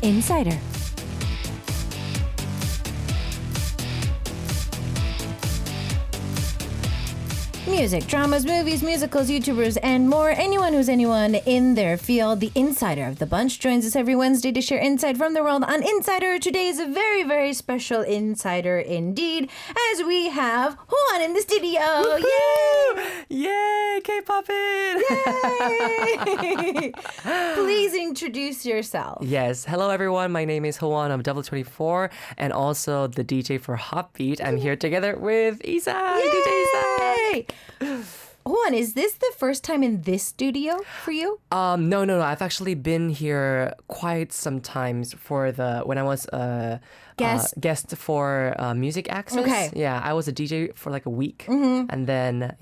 Insider. Music, dramas, movies, musicals, YouTubers, and more. Anyone who's anyone in their field. The insider of the bunch joins us every Wednesday to share insight from the world on Insider. Today is a very, very special insider indeed, as we have Howon in the studio. Yay! Yay! K-Poppin! Yay! Please introduce yourself. Yes. Hello, everyone. My name is Howon. I'm W24 and also the DJ for Hotbeat. I'm here together with Isak. DJ Isak. Howon, is this the first time in this studio for you? No. I've actually been here quite some times for when I was guest for Music Access. Okay. Yeah, I was a DJ for like a week, and then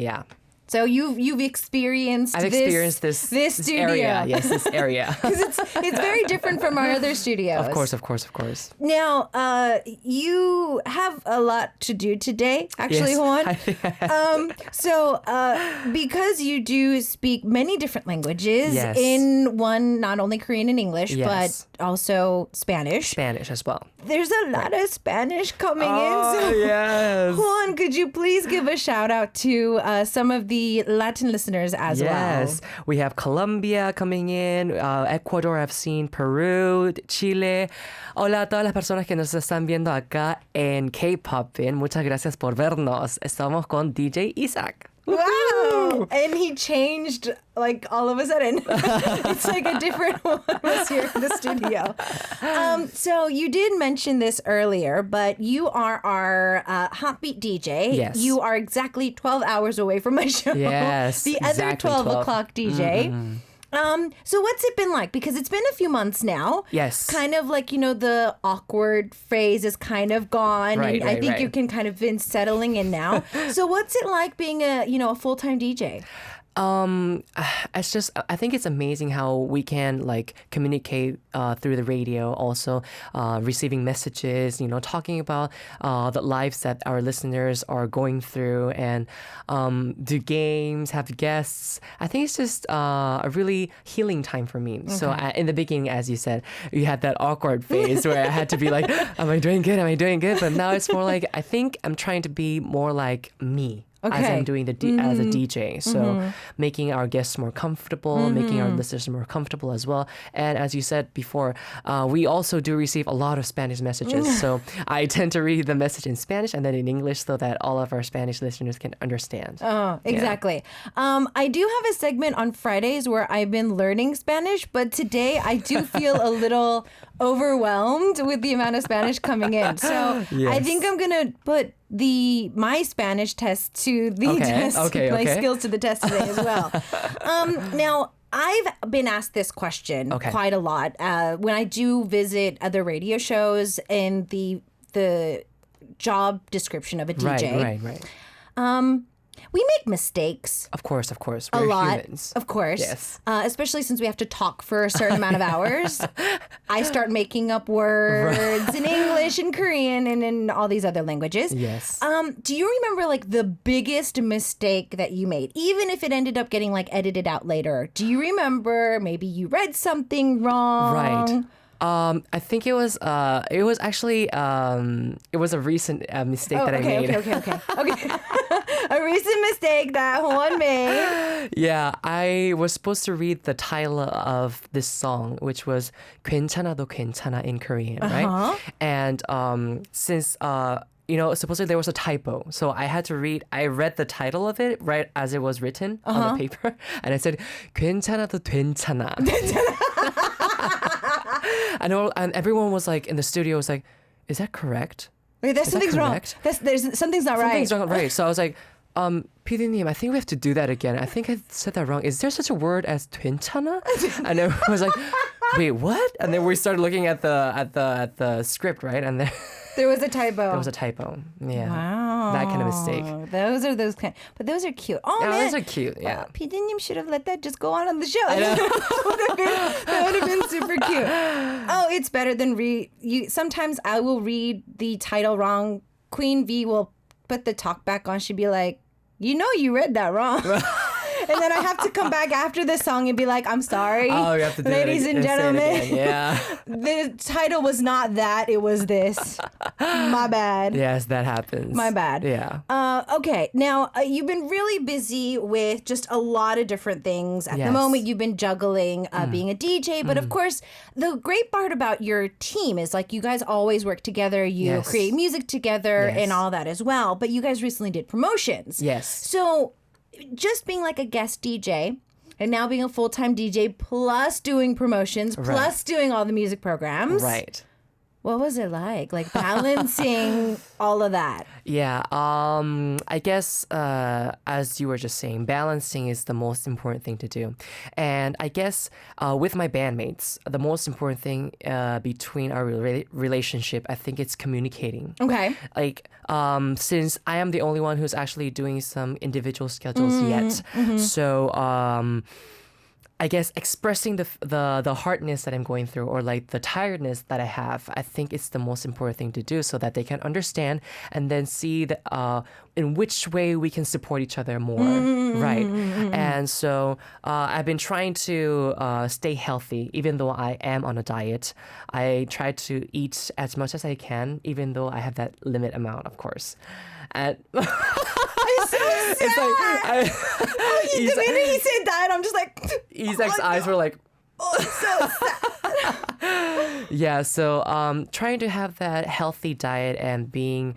So you've experienced this studio. Area. Yes, this area. Because it's very different from our other studios. Of course. Now, you have a lot to do today, actually, yes. Howon. So because you do speak many different languages yes. in one, not only Korean and English, yes. but also Spanish. Spanish as well. There's a lot of Spanish coming in. So Yes. Howon, could you please give a shout out to some of the Latin listeners as well? Yes, we have Colombia coming in, Ecuador I've seen, Peru, Chile. Hola a todas las personas que nos están viendo acá en K-Poppin. Muchas gracias por vernos. Estamos con DJ Isak. Wow! And he changed like all of a sudden. It's like a different one was here in the studio. So you did mention this earlier, but you are our Hotbeat DJ. Yes. You are exactly 12 hours away from my show. Yes. The exactly other 12 o'clock DJ. Mm-hmm. So what's it been like? Because it's been a few months now. Yes. Kind of like, the awkward phase is kind of gone. Right, and I think right. you can kind of been settling in now. So what's it like being a full-time DJ? It's just, I think it's amazing how we can like communicate through the radio, also receiving messages, talking about the lives that our listeners are going through, and do games, have guests. I think it's just a really healing time for me. Okay. So in the beginning, as you said, you had that awkward phase where I had to be like, am I doing good? But now it's more like, I think I'm trying to be more like me. Okay. As I'm doing as a DJ. So making our guests more comfortable, making our listeners more comfortable as well. And as you said before, we also do receive a lot of Spanish messages. So I tend to read the message in Spanish and then in English so that all of our Spanish listeners can understand. Oh, exactly. Yeah. I do have a segment on Fridays where I've been learning Spanish, but today I do feel a little overwhelmed with the amount of Spanish coming in. So yes. I think I'm going to put my Spanish test to the test, my skills to the test today as well. Now, I've been asked this question quite a lot when I do visit other radio shows and the job description of a DJ. Right. We make mistakes. Of course. We're lot. Humans. Of course. Yes. Especially since we have to talk for a certain amount of hours. I start making up words in English and Korean and in all these other languages. Yes. Do you remember like the biggest mistake that you made, even if it ended up getting like edited out later? Do you remember maybe you read something wrong? Right. I think it was actually it was a recent mistake that I made. Okay. A recent mistake that Howon made. Yeah, I was supposed to read the title of this song, which was 괜찮아도 괜찮아 in Korean, right? And since supposedly there was a typo. So I read the title of it right as it was written on the paper. And I said, 괜찮아도 괜찮아. And everyone was like, in the studio was like, is that correct? Wait, something's wrong. Something's not right. Something's not right. So I was like, PD님, I think we have to do that again. I think I said that wrong. Is there such a word as 괜찮아? And everyone was like, wait, what? And then we started looking at the script, right? And then there was a typo. There was a typo. Yeah. Wow. That kind of mistake. But those are cute. Oh, man. Those are cute. Yeah. PD님 should have let that just go on the show. I know. That would have been super cute. Oh, it's better than sometimes I will read the title wrong. Queen V will put the talk back on. She'd be like, you read that wrong. And then I have to come back after this song and be like, I'm sorry. Oh, you have to do ladies and gentlemen. Yeah. The title was not that, it was this. My bad. Yes, that happens. My bad. Yeah. Okay, now you've been really busy with just a lot of different things. At the moment, you've been juggling being a DJ, but of course, the great part about your team is like you guys always work together, you create music together and all that as well, but you guys recently did promotions. Yes. So just being like a guest DJ and now being a full-time DJ plus doing promotions plus doing all the music programs. Right. What was it like balancing all of that? Yeah, I guess as you were just saying, balancing is the most important thing to do. And I guess with my bandmates, the most important thing between our relationship, I think it's communicating. Okay. Like, since I am the only one who's actually doing some individual schedules yet, so I guess expressing the hardness that I'm going through or like the tiredness that I have, I think it's the most important thing to do so that they can understand and then see in which way we can support each other more, right? And so I've been trying to stay healthy, even though I am on a diet. I try to eat as much as I can, even though I have that limit amount, of course. And It's so sad. it's like The minute he said that, I'm just like... Isaac's eyes were like... Oh, it's so sad. Yeah, so trying to have that healthy diet and being,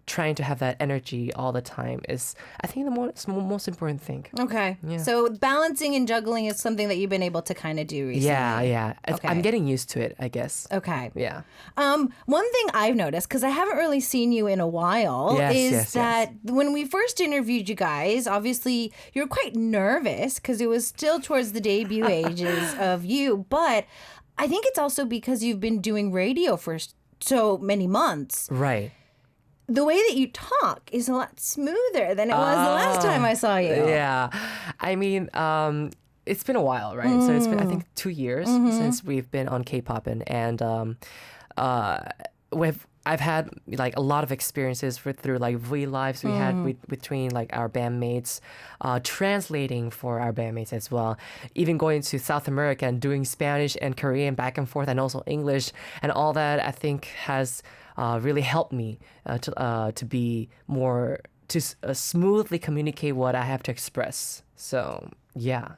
trying to have that energy all the time is, I think, the most important thing. Okay. Yeah. So balancing and juggling is something that you've been able to kind of do recently. Yeah. Okay. I'm getting used to it, I guess. Okay. Yeah. One thing I've noticed, because I haven't really seen you in a while, is that when we first interviewed you guys, obviously you're quite nervous because it was still towards the debut ages of you. But I think it's also because you've been doing radio for so many months. Right. The way that you talk is a lot smoother than it was the last time I saw you. Yeah. I mean, it's been a while, right? So it's been, I think, 2 years since we've been on K-Poppin. And I've had like a lot of experiences through like V lives we had between like our bandmates, translating for our bandmates as well, even going to South America and doing Spanish and Korean back and forth, and also English and all that. I think has really helped me to be more to smoothly communicate what I have to express. So. Yeah.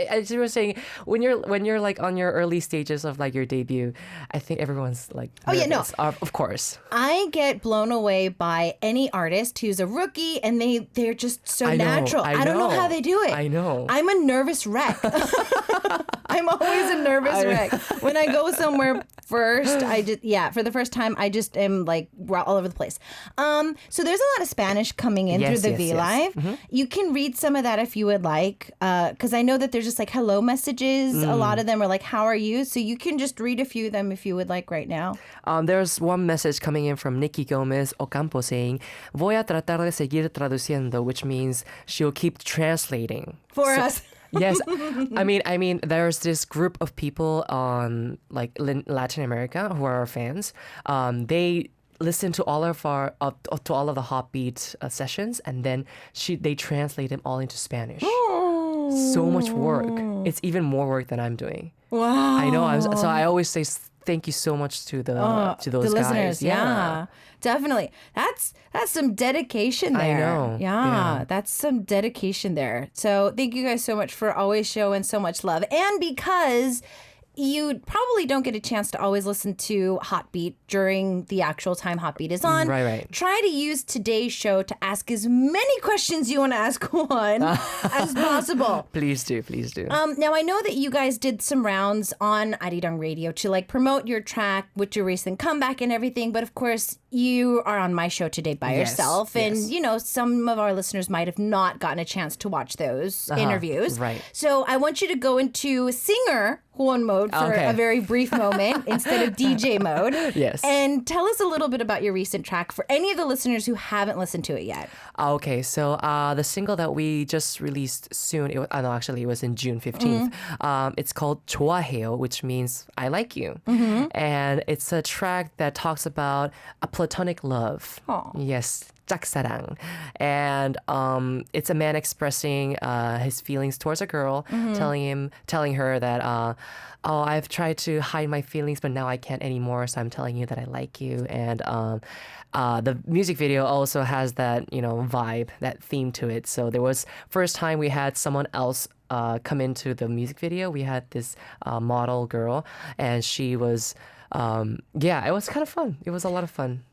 As you were saying, when you're like on your early stages of like your debut, I think everyone's like nervous. Of course. I get blown away by any artist who's a rookie and they're just so natural. I don't know how they do it. I know. I'm a nervous wreck. I'm always a nervous wreck. When I go somewhere first, for the first time, I just am like all over the place. So there's a lot of Spanish coming in through the V Live. Mm-hmm. You can read some of that if you would like. Because I know that there's just like hello messages. A lot of them are like, how are you? So you can just read a few of them if you would like right now. There's one message coming in from Nikki Gomez Ocampo saying, voy a tratar de seguir traduciendo, which means she'll keep translating. For us. Yes. I mean, there's this group of people on like Latin America who are our fans. They listen to all of the Heartbeat sessions, and then they translate them all into Spanish. So much work. It's even more work than I'm doing. Wow. I know. So I always say thank you so much to those guys. Listeners. Yeah. Definitely. That's some dedication there. I know. Yeah, that's some dedication there. So thank you guys so much for always showing so much love. And because you probably don't get a chance to always listen to Heartbeat during the actual time Heartbeat is on. Right. Try to use today's show to ask as many questions you want to ask Juan as possible. Please do. Now, I know that you guys did some rounds on Arirang Radio to like promote your track with your recent comeback and everything. But of course, you are on my show today by yourself. And, some of our listeners might have not gotten a chance to watch those interviews. Right. So I want you to go into singer Juan mode for a very brief moment instead of DJ mode. Yes. And tell us a little bit about your recent track for any of the listeners who haven't listened to it yet. Okay, so the single that we just released soon, it was in June 15th. It's called 좋아해요, which means I like you. And it's a track that talks about a platonic love. Aww. Yes, 짝사랑. And it's a man expressing his feelings towards a girl, telling her that, I've tried to hide my feelings, but now I can't anymore, so I'm telling you that I like you. And the music video also has that, vibe, that theme to it. So there was first time we had someone else come into the music video. We had this model girl, and she was, it was kind of fun. It was a lot of fun.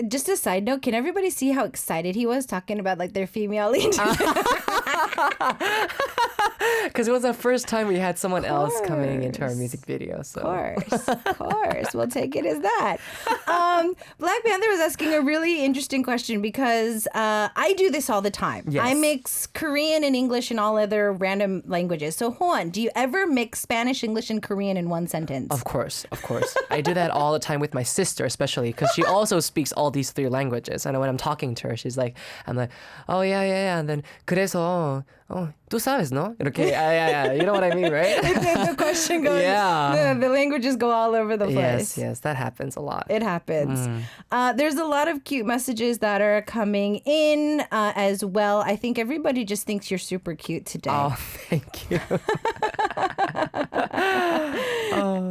Just a side note, can everybody see how excited he was talking about like their female lead? Because it was the first time we had someone else coming into our music video. So. Of course. We'll take it as that. Black Panther was asking a really interesting question because I do this all the time. Yes. I mix Korean and English and all other random languages. So Hwan, do you ever mix Spanish, English, and Korean in one sentence? Of course. I do that all the time with my sister, especially because she also speaks all these 3 languages. And when I'm talking to her, I'm like, oh yeah. And then 그래서 tú sabes, no? 이렇게, yeah. You know what I mean, right? The question goes, the languages go all over the place. Yes, that happens a lot. It happens. There's a lot of cute messages that are coming in as well. I think everybody just thinks you're super cute today. Oh, thank you.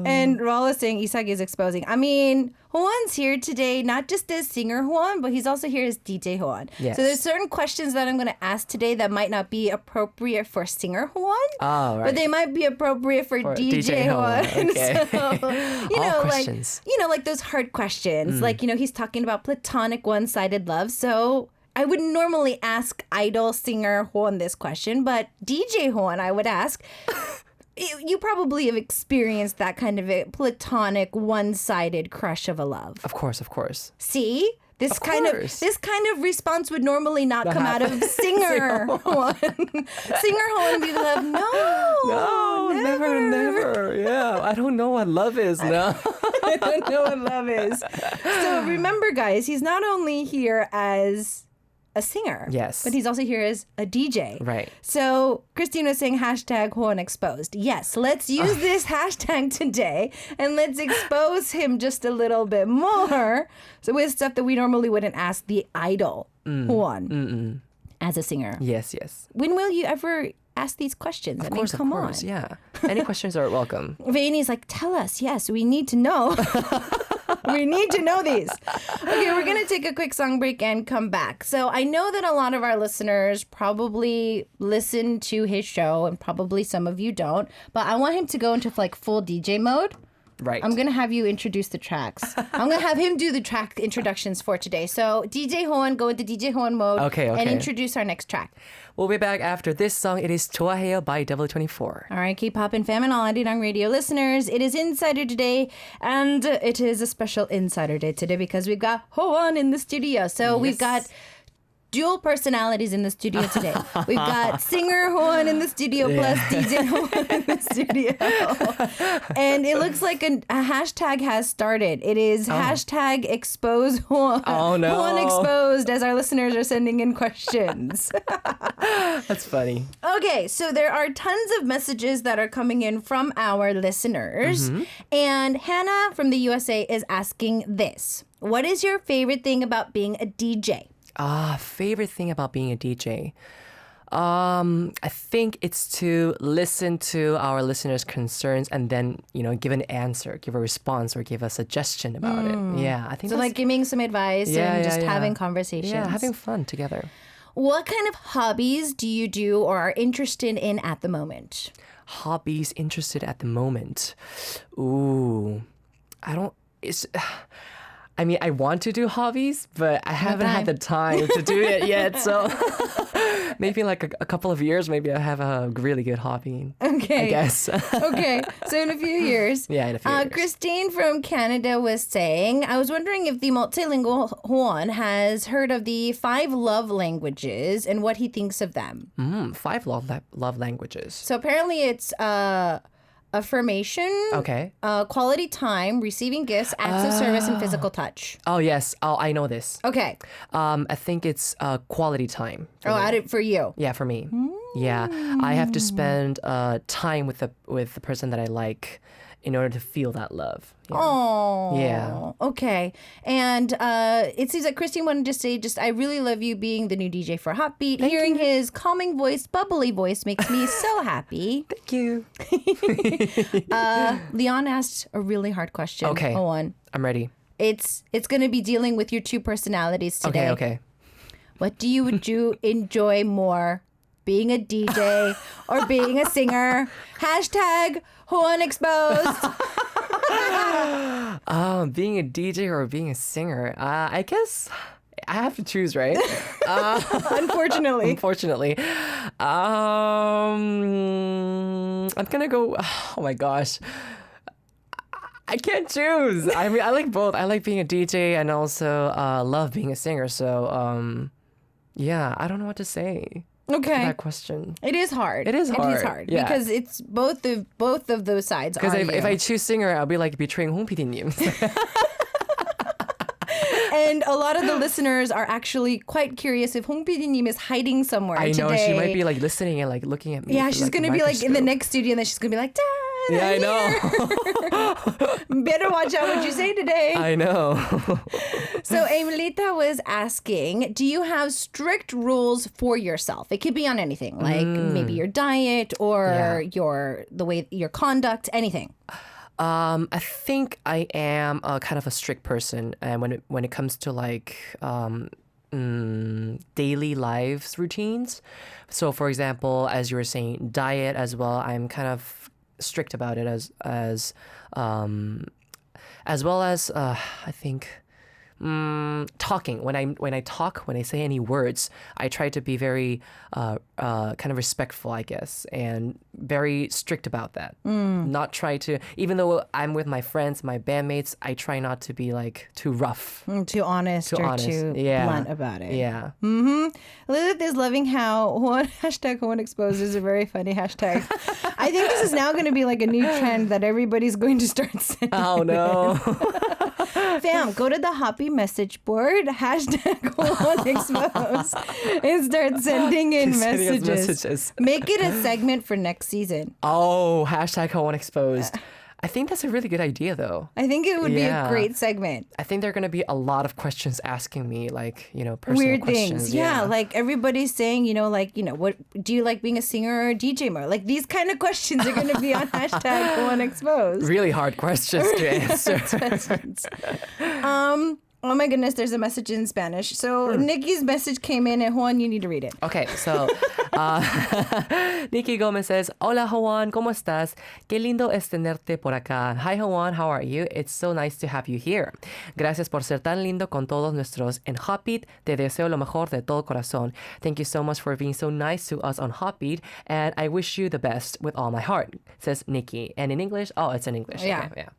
And Raul is saying Isak is exposing. I mean, Hwan's here today, not just as singer Hwan, but he's also here as DJ Hwan. Yes. So there's certain questions that I'm going to ask today that might not be appropriate for singer Hwan, right. but they might be appropriate for DJ Hwan. Okay. So, All questions. like those hard questions. Like, he's talking about platonic one-sided love. So I wouldn't normally ask idol singer Hwan this question, but DJ Hwan I would ask. You probably have experienced that kind of a platonic, one-sided crush of a love. Of course. See? This kind of response would normally not come out of singer Hwan. Singer Hwan would be like, no, never. Yeah, I don't know what love is. No. I don't know what love is. So remember, guys, he's not only here as a singer. Yes. But he's also here as a DJ. Right. So Christine was saying hashtag Hwan exposed. Yes, let's use this hashtag today and let's expose him just a little bit more. So with stuff that we normally wouldn't ask the idol Hwan as a singer. Yes. When will you ever ask these questions? Of course, yeah. Any questions are welcome. Vaini's like, tell us. Yes, we need to know. We need to know these. Okay, we're going to take a quick song break and come back. So I know that a lot of our listeners probably listen to his show and probably some of you don't, but I want him to go into like full DJ mode. Right. I'm going to have you introduce the tracks. I'm going to have him do the track introductions for today. So DJ Hwan, go into DJ Hwan mode and introduce our next track. We'll be back after this song. It is 좋아해요 by W24. All right, K-Poppin fam and all Arirang Radio listeners, it is Insider Today, and it is a special Insider Day today because we've got Hwan in the studio. So we've got dual personalities in the studio today. We've got singer Hwan in the studio plus DJ Hwan in the studio. And it looks like a hashtag has started. It is hashtag expose Hwan. Oh, no. Hwan exposed as our listeners are sending in questions. That's funny. Okay, so there are tons of messages that are coming in from our listeners. And Hannah from the USA is asking this. What is your favorite thing about being a DJ? Favorite thing about being a DJ? I think it's to listen to our listeners' concerns and then, give an answer, give a response, or give a suggestion about it. Yeah, I think so. Like giving some advice and just having conversations. Yeah, having fun together. What kind of hobbies do you do or are interested in at the moment? Hobbies interested at the moment. Ooh, I want to do hobbies, but I haven't had the time to do it yet. So maybe like a couple of years, maybe I have a really good hobby. Okay. I guess. Okay. So in a few years. Yeah, in a few years. Christine from Canada was saying, I was wondering if the multilingual Hwan has heard of the 5 love languages and what he thinks of them. 5 love languages. So apparently it's affirmation, quality time, receiving gifts, acts of service, and physical touch. Oh, yes. Oh, I know this. Okay. I think it's quality time. For you. Yeah, for me. Yeah. I have to spend time with the person that I like in order to feel that love. Yeah. Oh. Yeah. okay. And it seems like Christine wanted to say, I really love you being the new DJ for Hotbeat. Hearing his calming voice, bubbly voice makes me so happy. Thank you. Leon asked a really hard question. Okay. Hold on. I'm ready. It's going to be dealing with your two personalities today. Okay. What do you enjoy more, being a DJ or being a singer? Hashtag Howon Exposed. Being a DJ or being a singer? I guess I have to choose, right? Unfortunately. I'm gonna go. Oh my gosh. I can't choose. I mean, I like both. I like being a DJ and also love being a singer. So, yeah, I don't know what to say. Okay. To that question. It is hard. It is hard. Yeah. Because it's both of those sides. Because if I choose singer, I'll be like betraying Hong PD님. And a lot of the listeners are actually quite curious if Hong PD님 is hiding somewhere I know, today. she might be like listening and like looking at me. Yeah, she's going to be like in the next studio and then she's going to be like, Dad, yeah, I know. better watch out what you say today. I know. So Emilita was asking, do you have strict rules for yourself? It could be on anything, like maybe your diet or your conduct, anything. I think I am kind of a strict person, and when it comes to like daily lives routines. So, for example, as you were saying, diet as well. I'm kind of strict about it as well as I think. Talking when I say any words, I try to be very kind of respectful, I guess, and very strict about that. Not try to, even though I'm with my friends, my bandmates, I try not to be like too rough, too honest, too blunt about it. Yeah. Lilith is loving how hashtag Howon Exposed is a very funny hashtag. I think this is now going to be like a new trend that everybody's going to start sending. Oh no. Fam, go to the Hoppy message board, hashtag Howon Exposed, and start sending in messages. Make it a segment for next season. Oh, hashtag Howon Exposed. I think that's a really good idea, though. I think it would be a great segment. I think there are going to be a lot of questions asking me, like, personal weird questions. Things. Yeah, like everybody's saying, what do you like being a singer or a DJ more? Like these kind of questions are going to be on hashtag Howon Exposed. Really hard questions to answer. Oh my goodness, there's a message in Spanish. So Nikki's message came in and Howon, you need to read it. Okay, so Nikki Gomez says, Hola Howon, ¿cómo estás? Qué lindo es tenerte por acá. Hi Howon, how are you? It's so nice to have you here. Gracias por ser tan lindo con todos nuestros en Hotbeat. Te deseo lo mejor de todo corazón. Thank you so much for being so nice to us on Hotbeat, and I wish you the best with all my heart, says Nikki. And in English? Oh, it's in English. Yeah. Okay, yeah.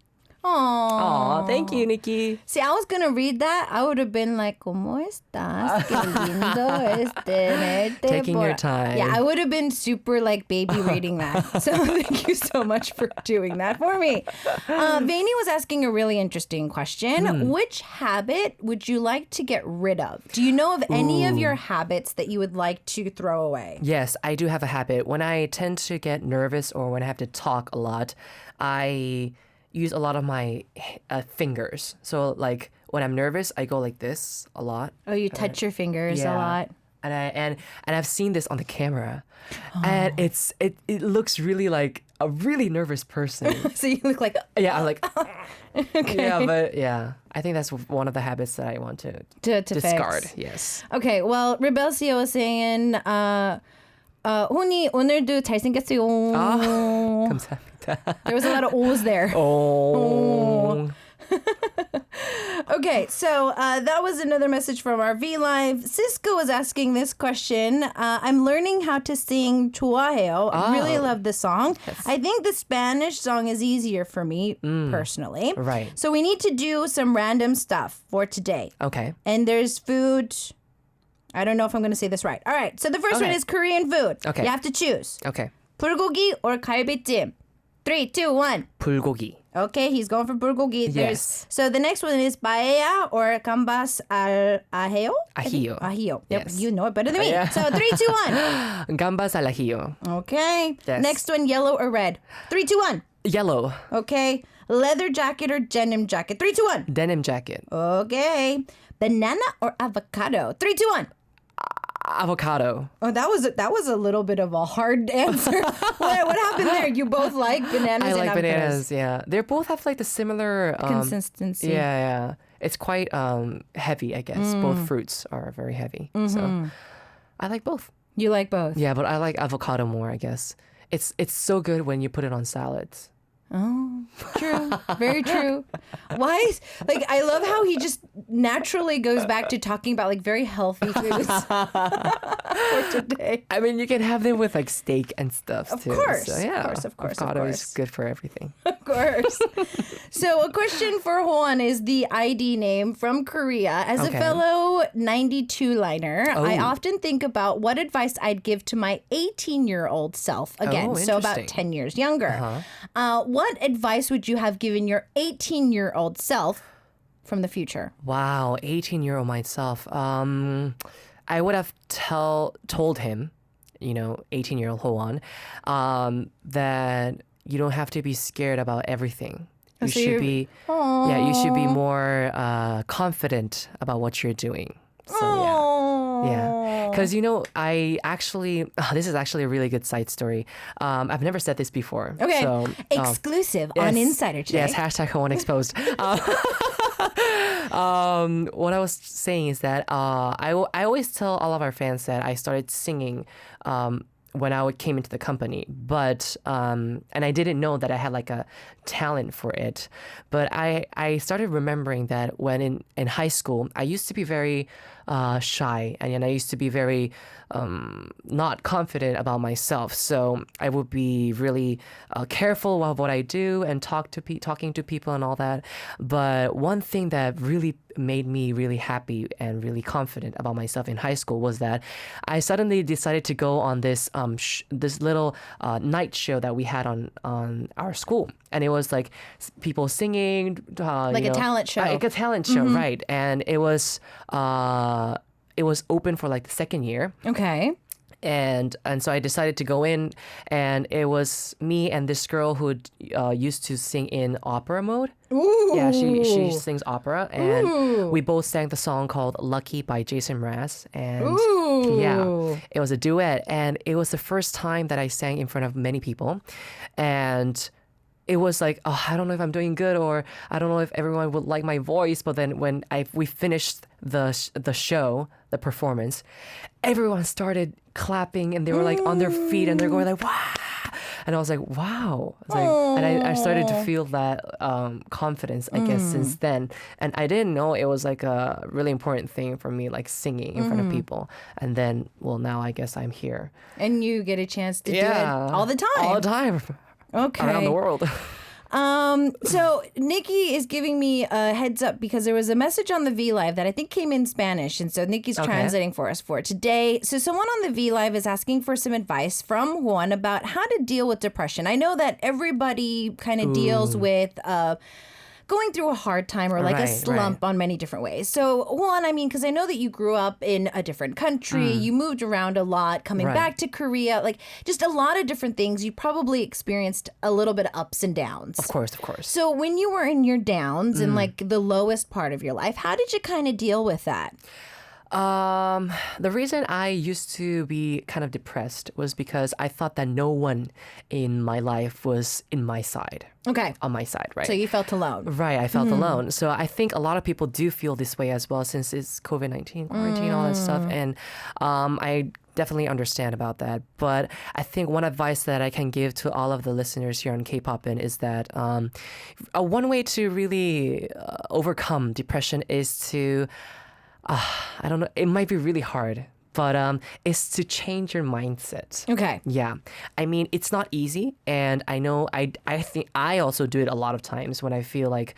Aww. Thank you, Nikki. See, I was going to read that. I would have been like, ¿Cómo estás? Qué lindo es tenerte. Taking your time. Yeah, I would have been super like baby reading that. So thank you so much for doing that for me. Vaini was asking a really interesting question. Which habit would you like to get rid of? Do you know of any of your habits that you would like to throw away? Yes, I do have a habit. When I tend to get nervous or when I have to talk a lot, I use a lot of my fingers. So like when I'm nervous, I go like this a lot. Oh, you touch your fingers a lot. And I've seen this on the camera, and it looks really like a really nervous person. So you look like I'm like okay. Yeah, but yeah, I think that's one of the habits that I want to discard. Fix. Yes. Okay, well, Rebelcio was saying, 혼이 오늘도 잘생겼어요. 감사합니다. There was a lot of O's there. Oh. Okay, so that was another message from our V Live. Cisco was asking this question. I'm learning how to sing 좋아해요. I really love the song. Yes. I think the Spanish song is easier for me personally. Right. So we need to do some random stuff for today. Okay. And there's food. I don't know if I'm going to say this right. All right. So the first one is Korean food. Okay. You have to choose. Okay. 불고기 or 갈비찜. 3, 2, 1. 불고기. Okay, he's going for bulgogi. Yes. So the next one is paella or gambas al ajillo? Ajillo. Ajillo. Yep, Yes. you know it better than me. Yeah. So 3, 2, 1. Gambas al ajillo. Okay. Yes. Next one, yellow or red? 3, 2, 1. Yellow. Okay. leather jacket or denim jacket? 3, 2, 1. Denim jacket. Okay. Banana or avocado? 3, 2, 1. Avocado. Oh, that was a little bit of a hard answer. What happened there? You both like bananas I and like avocados. bananas, yeah. They both have like the similar... Consistency. Yeah. It's quite heavy, I guess. Both fruits are very heavy. So I like both. You like both? Yeah, but I like avocado more, I guess. It's so good when you put it on salads. Oh, true. Very true. Why? I love how he just naturally goes back to talking about like very healthy foods for today. I mean, you can have them with like steak and stuff too. Of course. So, yeah, Of course. avocado is good for everything. Of course. So a question for Hwan is the ID name from Korea. As a fellow 92-liner, I often think about what advice I'd give to my 18-year-old self. Again, so about 10 years younger. What advice would you have given your 18-year-old self from the future? Wow, 18-year-old myself. I would have told him, 18-year-old Hwan, that you don't have to be scared about everything. You should be more confident about what you're doing. So yeah. Because I actually this is actually a really good side story. I've never said this before. Okay, so, exclusive on Insider today. Yes, hashtag Hwan exposed. What I was saying is that I always tell all of our fans that I started singing when I came into the company, but and I didn't know that I had like a talent for it. But I started remembering that when in high school, I used to be very shy, and I used to be very not confident about myself. So I would be really careful of what I do and talking to people and all that. But one thing that really made me really happy and really confident about myself in high school was that I suddenly decided to go on this this little night show that we had on our school, and it was like people singing, like a talent show, like a talent show, right? And it was open for like the second year. Okay. And so I decided to go in, and it was me and this girl who used to sing in opera mode. Ooh. Yeah, she sings opera, and we both sang the song called "Lucky" by Jason Mraz, and yeah, it was a duet, and it was the first time that I sang in front of many people, and it was like, I don't know if I'm doing good, or I don't know if everyone would like my voice. But then when we finished the show, the performance, everyone started clapping, and they were like on their feet, and they're going like, wow. And I was like, wow. And I started to feel that confidence, I guess, since then. And I didn't know it was like a really important thing for me, like singing in front of people. And then, now I guess I'm here. And you get a chance to do it all the time. All the time. Okay. Around the world. So Nikki is giving me a heads up because there was a message on the V Live that I think came in Spanish. And so Nikki's translating for us for today. So someone on the V Live is asking for some advice from Hwan about how to deal with depression. I know that everybody kind of deals with going through a hard time or like a slump on many different ways. So Hwan, because I know that you grew up in a different country, you moved around a lot, coming back to Korea, like just a lot of different things. You probably experienced a little bit of ups and downs. Of course. So when you were in your downs and like the lowest part of your life, how did you kind of deal with that? The reason I used to be kind of depressed was because I thought that no one in my life was in my side. Okay. On my side, right? So you felt alone. Right, I felt alone. So I think a lot of people do feel this way as well, since it's COVID-19, quarantine, all that stuff. And I definitely understand about that. But I think one advice that I can give to all of the listeners here on K-Poppin is that one way to really overcome depression is to I don't know, it might be really hard, but it's to change your mindset. Okay. Yeah. It's not easy, and I know I think I also do it a lot of times when I feel like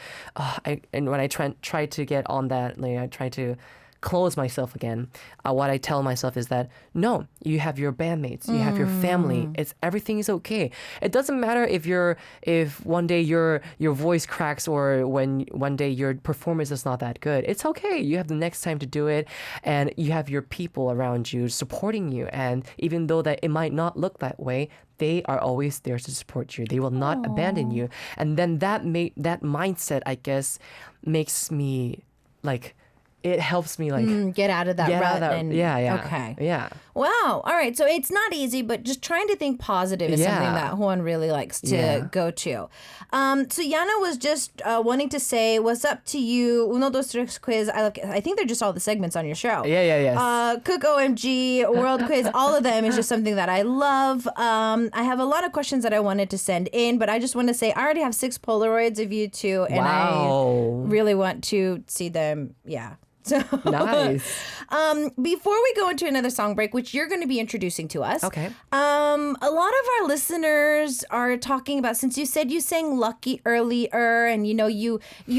when I try to get on that, like I try to close myself again, what I tell myself is that no, you have your bandmates, you have your family. Everything is okay. It doesn't matter if one day your voice cracks or when one day your performance is not that good. It's okay. You have the next time to do it, and you have your people around you supporting you. And even though that it might not look that way, they are always there to support you. They will not abandon you. And then that mindset, I guess, makes me like, it helps me like get out of that rut. Yeah. Okay. Yeah. Wow. All right. So it's not easy, but just trying to think positive is something that Hwon really likes to go to. So Yana was just wanting to say, what's up to you? Uno, dos, tres quiz. I think they're just all the segments on your show. Yeah. Cook OMG, World Quiz, all of them is just something that I love. I have a lot of questions that I wanted to send in, but I just want to say I already have 6 Polaroids of you two, and I really want to see them. Yeah. So, nice. Before we go into another song break, which you're going to be introducing to us, Okay. a lot of our listeners are talking about, since you said you sang Lucky earlier, and you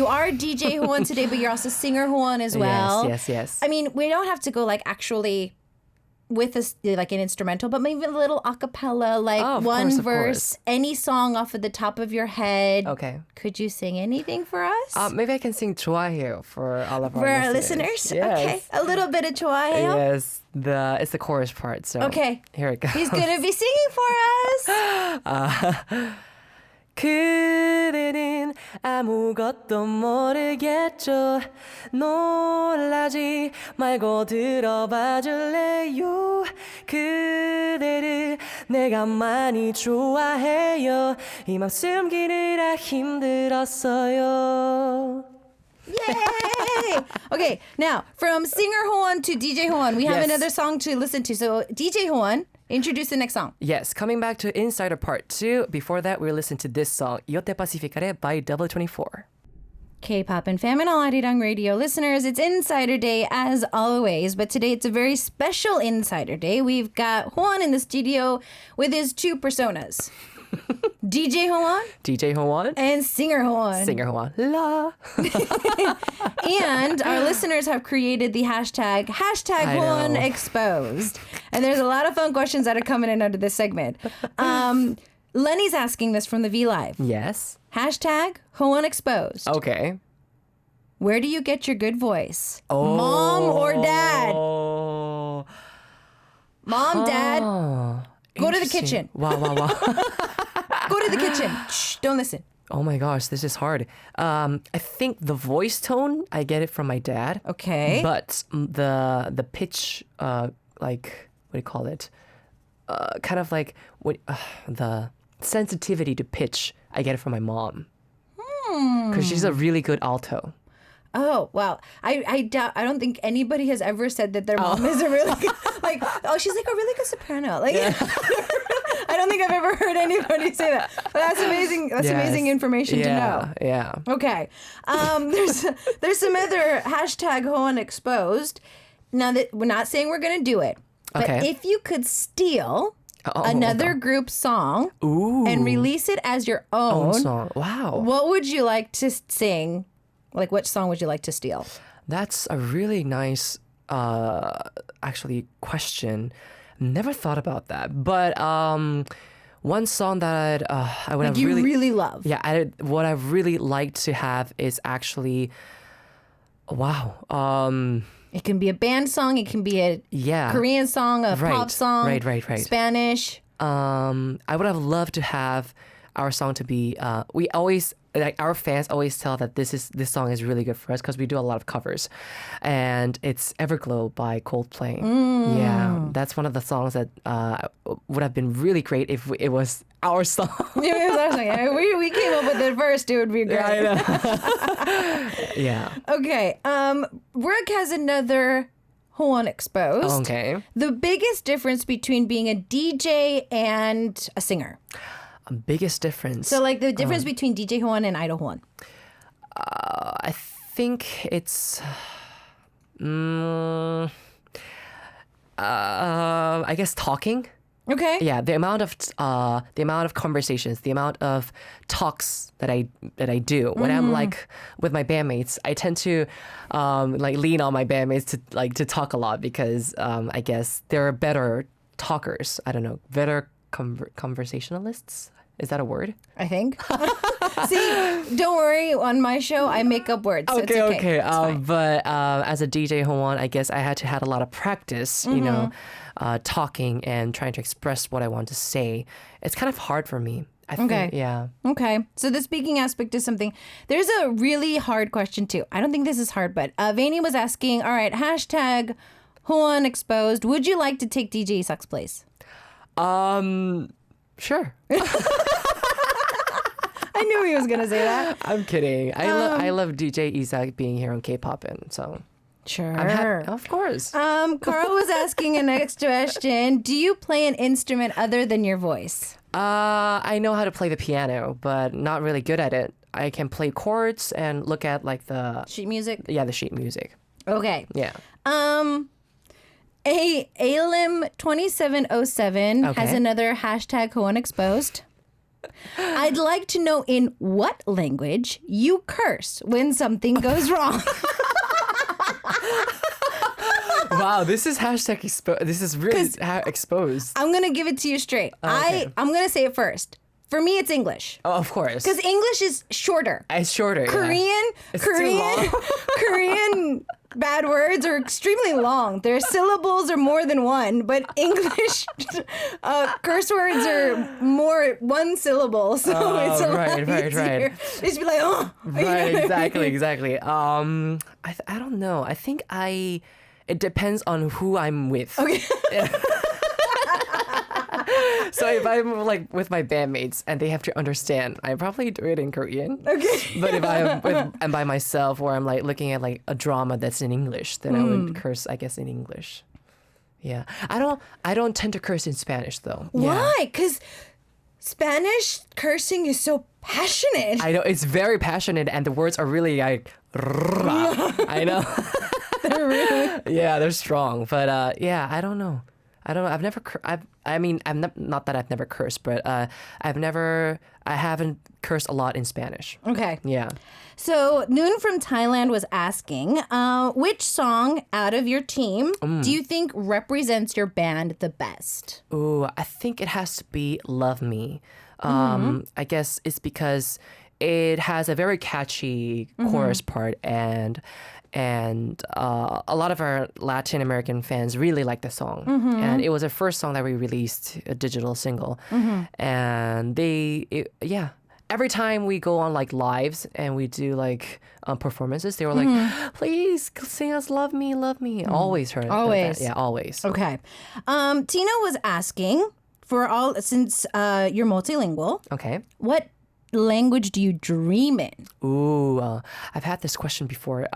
are DJ Hwon today, but you're also singer Hwon as well. Yes. I mean, we don't have to go like actually with like an instrumental, but maybe a little a cappella, like one verse, any song off of the top of your head. Okay. Could you sing anything for us? Maybe I can sing 좋아해요 for all of our listeners. Yes. Okay, a little bit of 좋아해요. Yes, it's the chorus part. So okay, here it goes. He's gonna be singing for us. 그대는 아무것도 모르겠죠. 놀라지 말고 들어봐 줄래요. 그대를 내가 많이 좋아해요. 이 맘 숨기느라 힘들었어요. Yay! Okay, now from singer Hwon to DJ Hwon, we have another song to listen to. So DJ Hwon, introduce the next song. Yes, coming back to Insider Part 2. Before that, we'll listen to this song, Yo Te Pacificaré by W24. K-Poppin fam and all Arirang Radio listeners, it's Insider Day as always, but today it's a very special Insider Day. We've got Hwon in the studio with his 2 personas. DJ Hwon and singer Hwon. La. And our listeners have created the hashtag Hwon Exposed. And there's a lot of fun questions that are coming in under this segment. Lenny's asking this from the V Live. Yes. Hashtag Hwon Exposed. Okay. Where do you get your good voice? Mom or dad? Mom, dad, go to the kitchen. Wow. Go to the kitchen. Shh, don't listen. Oh my gosh, this is hard. I think the voice tone, I get it from my dad. Okay. But the pitch, like, what do you call it? Kind of like the sensitivity to pitch, I get it from my mom. Because she's a really good alto. Oh, wow. I don't think anybody has ever said that their mom is a really good, like, she's like a really good soprano. Like, I don't think I've ever heard anybody say that. But that's amazing. That's amazing information to know. Yeah. Okay. There's some other hashtag Hwon Exposed. Now that we're not saying we're going to do it, but if you could steal another group song and release it as your own song. Wow. What would you like to sing? Like, which song would you like to steal? That's a really nice, actually, question. Never thought about that. But one song that I would like have you really love. Yeah, what I really like to have is actually, it can be a band song. It can be a Korean song, a pop song. Right. Spanish. I would have loved to have our song to be. We always, like, our fans always tell that this song is really good for us because we do a lot of covers, and it's Everglow by Coldplay. Yeah, that's one of the songs that would have been really great if it was our song. We came up with it first. It would be great. Yeah, I know. Yeah. Okay. Brooke has another Hwon Exposed. Okay. The biggest difference between being a DJ and a singer. Biggest difference. So, like, the difference between DJ Hwon and Idol Hwon. I think it's, I guess talking. Okay. Yeah, the amount of conversations, the amount of talks that I do when I'm like with my bandmates, I tend to like lean on my bandmates to talk a lot because I guess they're better talkers. I don't know, better conversationalists. Is that a word? I think. See, don't worry. On my show, I make up words. So Okay, it's okay. okay. But as a DJ Howon, I guess I had a lot of practice, you know, talking and trying to express what I want to say. It's kind of hard for me. I think, yeah. Okay. So the speaking aspect is something. There's a really hard question too. I don't think this is hard, but Vani was asking, all right, hashtag Howon exposed. Would you like to take DJ Isak's place? Sure. I knew he was going to say that. I'm kidding. I love DJ Isak being here on K-Poppin, so Sure. of course. Carl was asking a next question. Do you play an instrument other than your voice? I know how to play the piano, but not really good at it. I can play chords and look at like the Sheet music? the sheet music. Okay. Yeah. Alim 2707 has Okay. another hashtag Howon exposed. I'd like to know in what language you curse when something goes wrong. Wow, this is hashtag this is really exposed. I'm going to give it to you straight. Okay. I'm going to say it first. For me, it's English. Oh, of course. Because English is shorter. It's shorter. Korean, It's too long. Korean bad words are extremely long. Their syllables are more than one, but English curse words are more one syllable. So it's a lot easier. Just be like, oh. Right, exactly. I don't know. I think it depends on who I'm with. Okay. So if I'm like with my bandmates and they have to understand, I probably do it in Korean. Okay. But if I'm by myself or I'm like looking at like a drama that's in English, then I would curse, I guess, in English. Yeah. I don't tend to curse in Spanish though. Yeah. Why? Because Spanish cursing is so passionate. I know it's very passionate and the words are really like I know. They're really... Yeah, they're strong. But yeah, I don't know. I've never. Not that I've never cursed, but I haven't cursed a lot in Spanish. Okay. Yeah. So Noon from Thailand was asking, which song out of your team do you think represents your band the best? Ooh, I think it has to be "Love Me." I guess it's because it has a very catchy chorus part and a lot of our Latin American fans really like the song. And it was our first song that we released, a digital single. And every time we go on like lives and we do like performances, they were like, please sing us Love Me, Love Me. Always heard Always. that. Yeah, always. Okay. Tina was asking, since you're multilingual, Okay. what language do you dream in? Ooh, I've had this question before.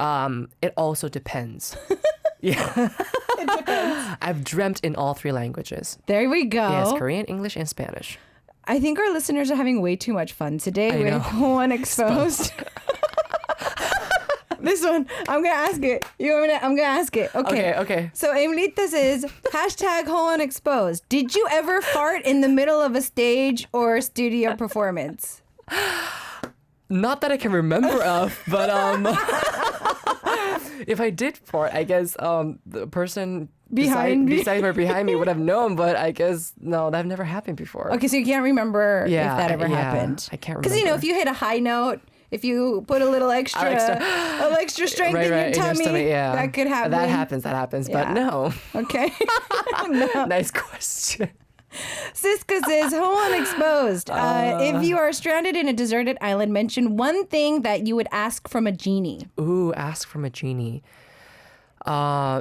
It also depends. Yeah. It depends. I've dreamt in all three languages. There we go. Yes, Korean, English, and Spanish. I think our listeners are having way too much fun today I with know. One Exposed. This one, I'm going to ask it. I'm going to ask it. Okay. So Emilita says, hashtag Howon exposed. Did you ever fart in the middle of a stage or studio performance? Not that I can remember of, but if I did fart, I guess the person beside me would have known, but I guess no, that never happened before. Okay, so you can't remember if that ever happened. I can't remember. Because, if you hit a high note, if you put a little extra strength in your tummy, that could happen. That happens, but no. Okay. No. Nice question. Siska says, Howon exposed. If you are stranded in a deserted island, mention one thing that you would ask from a genie. Ooh, ask from a genie.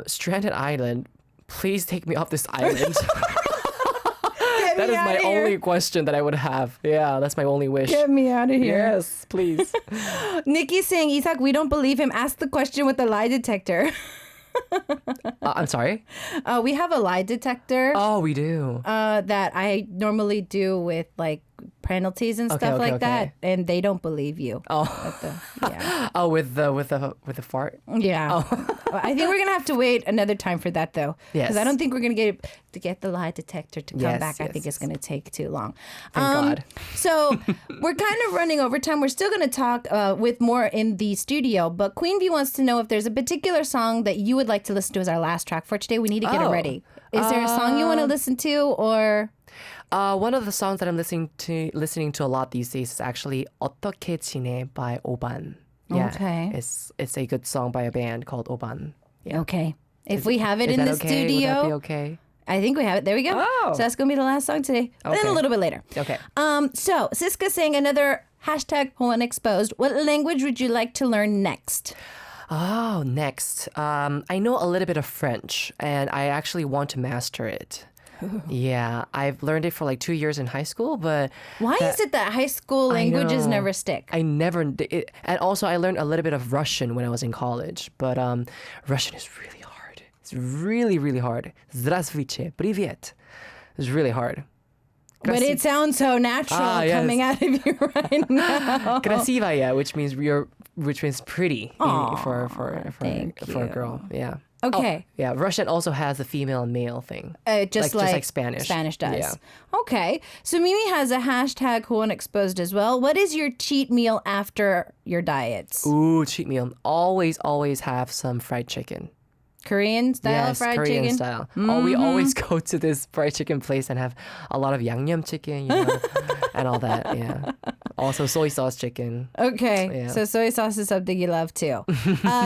Stranded island. Please take me off this island. That is my only question that I would have. Yeah, that's my only wish. Get me out of here. Yes, please. Nikki's saying, Isak, we don't believe him. Ask the question with the lie detector. I'm sorry? We have a lie detector. Oh, we do. That I normally do with like penalties and stuff like that, and they don't believe you. Oh, oh, with the fart. Yeah. Oh. I think we're gonna have to wait another time for that though, because Yes. I don't think we're gonna get the lie detector to come Yes, back. I yes, think it's gonna take too long. Thank God. So we're kind of running over time. We're still gonna talk with more in the studio, but Queen Bee wants to know if there's a particular song that you would like to listen to as our last track for today. We need to get it ready. Is there a song you want to listen to, or? One of the songs that I'm listening to a lot these days is actually 어떻게 지내 by 오반. Yeah, Okay. It's a good song by a band called 오반. Yeah. Okay. If we have it in the Would that be studio, okay? I think we have it. There we go. Oh. So that's going to be the last song today. Then Okay. a little bit later. Okay. So Siska saying another hashtag Howon Exposed. What language would you like to learn next? Oh, next. I know a little bit of French, and I actually want to master it. Yeah, I've learned it for like 2 years in high school, but Why is it that high school languages know. never stick? I never did. And also, I learned a little bit of Russian when I was in college, but Russian is really hard. It's really, really hard. Здравствуйте, привет. It's really hard. But it sounds so natural yes. coming out of you right now. Красивая, which means pretty for thank a girl. Yeah. Okay. Oh, yeah. Russian also has a female and male thing. Just like Spanish. Spanish does. Yeah. Okay. So Mimi has a hashtag Howon Exposed as well. What is your cheat meal after your diets? Ooh, cheat meal. Always have some fried chicken. Korean style Yes, fried Korean chicken? style. Oh, we always go to this fried chicken place and have a lot of yangnyeom chicken, and all that. Yeah. Also soy sauce chicken. Okay. Yeah. So soy sauce is something you love too.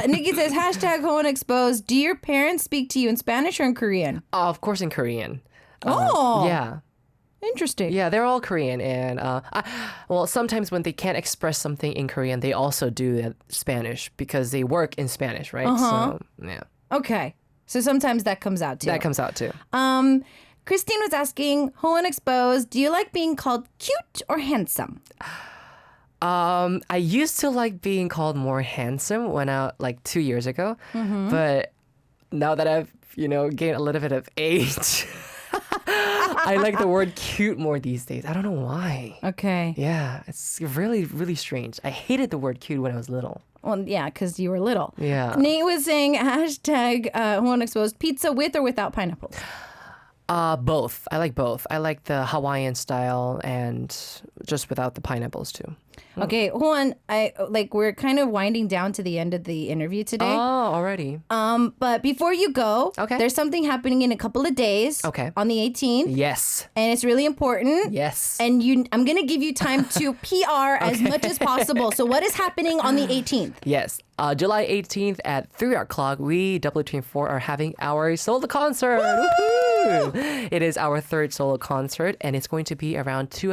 Nikki says, hashtag Howon Exposed. Do your parents speak to you in Spanish or in Korean? Of course, in Korean. Oh. Yeah. Interesting. Yeah, they're all Korean, and sometimes when they can't express something in Korean, they also do Spanish because they work in Spanish, right? So yeah, Okay. So sometimes that comes out too. that comes out too. Christine was asking, Howon Exposed, do you like being called cute or handsome? I used to like being called more handsome when like 2 years ago, but now that I've gained a little bit of age. I like the word cute more these days. I don't know why. Okay. Yeah, it's really, really strange. I hated the word cute when I was little. Well, yeah, because you were little. Yeah. Nate was saying, hashtag Howon Exposed, pizza with or without pineapples? Both. I like both. I like the Hawaiian style and just without the pineapples too. Okay, Howon, we're kind of winding down to the end of the interview today. Oh, already. But before you go, Okay. there's something happening in a couple of days. Okay. On the 18th. Yes. And it's really important. Yes. And I'm going to give you time to PR as much as possible. So what is happening on the 18th? Yes. July 18th at 3 o'clock, we W24 are having our solo concert. Woohoo! It is our third solo concert, and it's going to be around 2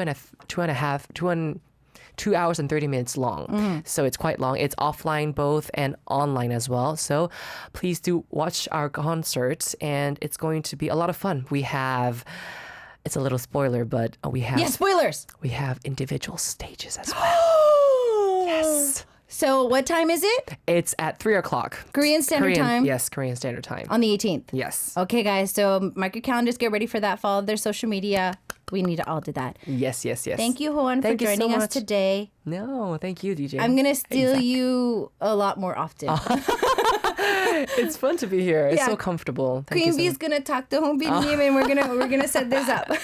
hours and 30 minutes long. So it's quite long. It's offline both and online as well. So please do watch our concert, and it's going to be a lot of fun. It's a little spoiler, but we have Yeah, spoilers. we have individual stages as well. Yes. So what time is it? It's at 3 o'clock. Korean Standard Time? Yes, Korean Standard Time. On the 18th. Yes. Okay, guys. So mark your calendars. Get ready for that. Follow their social media. We need to all do that. Yes. Thank you, Howon, for Thank you so joining us much. today. No, thank you, DJ. I'm going to steal you a lot more often. It's fun to be here. It's Yeah. so comfortable. Thank Queen you so Bee's going to talk to Hong Bin Nim and we're gonna set this up. much.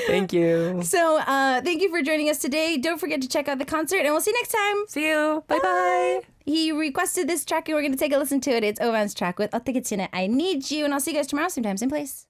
Thank you. So thank you for joining us today. Don't forget to check out the concert and we'll see you next time. See you. Bye-bye. He requested this track and we're going to take a listen to it. It's Ovan's track with 어떻게 지내 I Need You. And I'll see you guys tomorrow, same time, same place.